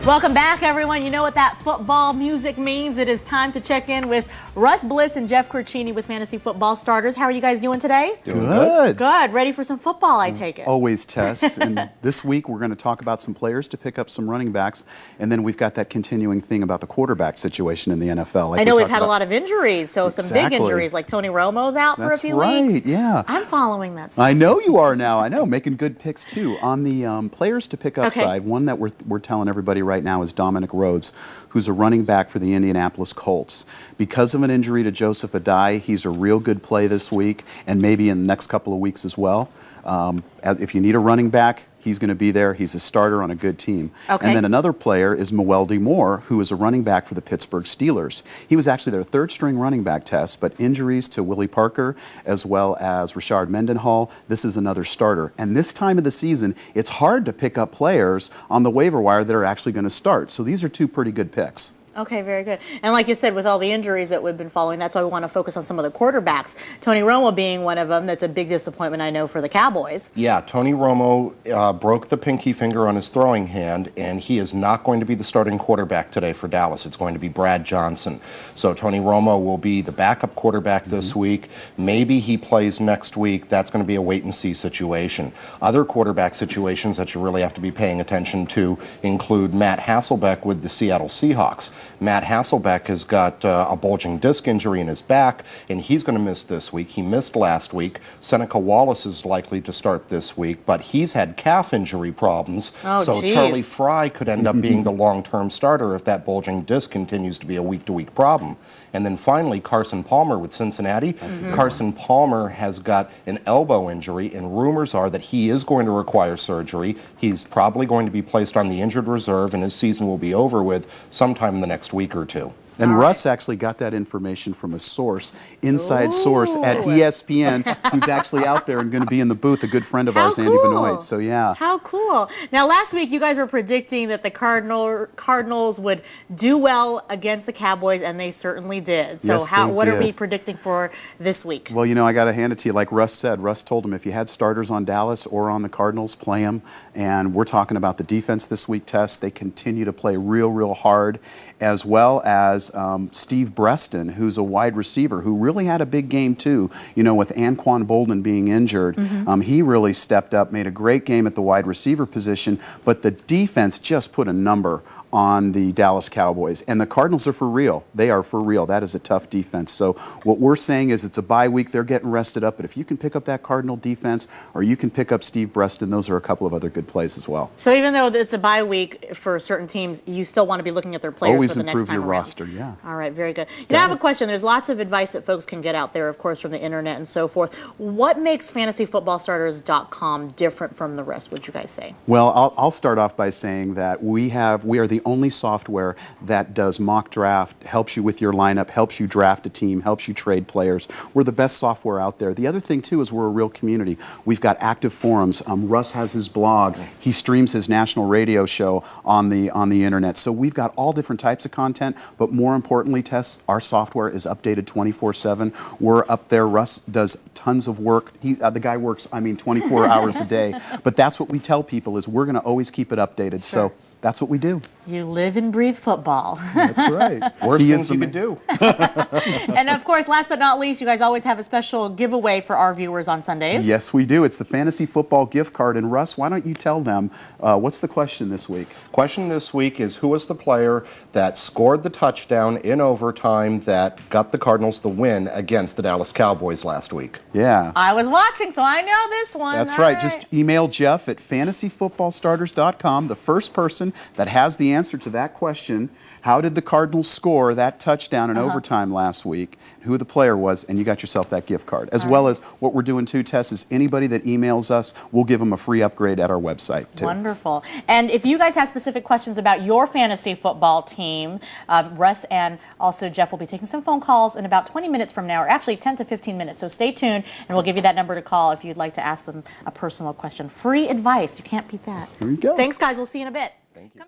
Welcome back, everyone. You know what that football music means. It is time to check in with Russ Bliss and Jeff Corcini with Fantasy Football Starters. How are you guys doing today? Doing good. Good. Ready for some football, I take it. Always, Tess. And this week we're going to talk about some players to pick up some running backs, and then we've got that continuing thing about the quarterback situation in the NFL. Like I know we've had a lot of injuries, so some big injuries, like Tony Romo's out for a few weeks. That's right, yeah. I'm following that stuff. I know you are now. I know, making good picks too. On the players to pick up side, one that we're telling everybody right now is Dominic Rhodes, who's a running back for the Indianapolis Colts. Because of an injury to Joseph Adai, he's a real good play this week and maybe in the next couple of weeks as well. If you need a running back, he's going to be there. He's a starter on a good team. Okay. And then another player is Mewelde Moore, who is a running back for the Pittsburgh Steelers. He was actually their third-string running back, Tess, but injuries to Willie Parker as well as Rashard Mendenhall, this is another starter. And this time of the season, it's hard to pick up players on the waiver wire that are actually going to start. So these are two pretty good picks. Okay, very good. And like you said, with all the injuries that we've been following, that's why we want to focus on some of the quarterbacks. Tony Romo being one of them. That's a big disappointment, I know, for the Cowboys. Yeah, Tony Romo broke the pinky finger on his throwing hand, and he is not going to be the starting quarterback today for Dallas. It's going to be Brad Johnson. So Tony Romo will be the backup quarterback this week. Maybe he plays next week. That's going to be a wait-and-see situation. Other quarterback situations that you really have to be paying attention to include Matt Hasselbeck with the Seattle Seahawks. Matt Hasselbeck has got a bulging disc injury in his back, and he's going to miss this week. He missed last week. Seneca Wallace is likely to start this week, but he's had calf injury problems. So Charlie Fry could end up being the long-term starter if that bulging disc continues to be a week-to-week problem. And then finally, Carson Palmer with Cincinnati. Carson Palmer has got an elbow injury, and rumors are that he is going to require surgery. He's probably going to be placed on the injured reserve, and his season will be over with sometime in the next week or two. And Russ actually got that information from a source, inside source at ESPN, who's actually out there and going to be in the booth, a good friend of ours, Andy Benoit. So, yeah. How cool. Now, last week you guys were predicting that the Cardinals would do well against the Cowboys, and they certainly did. So yes, what are we predicting for this week? Well, you know, I got to hand it to you. Like Russ said, Russ told him if you had starters on Dallas or on the Cardinals, play them. And we're talking about the defense this week, Tess. They continue to play real hard, as well as Steve Breston, who's a wide receiver, who really had a big game too. You know, with Anquan Bolden being injured, he really stepped up, made a great game at the wide receiver position, but the defense just put a number on the Dallas Cowboys. And the Cardinals are for real. They are for real. That is a tough defense. So what we're saying is it's a bye week. They're getting rested up. But if you can pick up that Cardinal defense or you can pick up Steve Breston, those are a couple of other good plays as well. So even though it's a bye week for certain teams, you still want to be looking at their players for the next time around. Always improve your roster, yeah. All right, very good. You know, I have a question. There's lots of advice that folks can get out there, of course, from the internet and so forth. What makes fantasyfootballstarters.com different from the rest, would you guys say? Well, I'll start off by saying that we are the only software that does mock draft, helps you with your lineup, helps you draft a team, helps you trade players. We're the best software out there. The other thing, too, is we're a real community. We've got active forums. Russ has his blog. He streams his national radio show on the internet. So we've got all different types of content, but more importantly, Tess, our software is updated 24/7. We're up there. Russ does tons of work. The guy works, 24 hours a day. But that's what we tell people is we're going to always keep it updated. So that's what we do. You live and breathe football. That's right. Worst things you could do. And of course, last but not least, you guys always have a special giveaway for our viewers on Sundays. Yes, we do. It's the Fantasy Football gift card. And Russ, why don't you tell them what's the question this week? Question this week is who was the player that scored the touchdown in overtime that got the Cardinals the win against the Dallas Cowboys last week? Yeah. I was watching, so I know this one. That's right. Just email Jeff at fantasyfootballstarters.com. The first person that has the answer to that question, how did the Cardinals score that touchdown in overtime last week, who the player was, and you got yourself that gift card. As well as what we're doing too, Tess, is anybody that emails us, we'll give them a free upgrade at our website too. Wonderful. And if you guys have specific questions about your fantasy football team, Russ and also Jeff will be taking some phone calls in about 20 minutes from now, or actually 10 to 15 minutes. So stay tuned, and we'll give you that number to call if you'd like to ask them a personal question. Free advice. You can't beat that. Here we go. Thanks, guys. We'll see you in a bit. Thank you.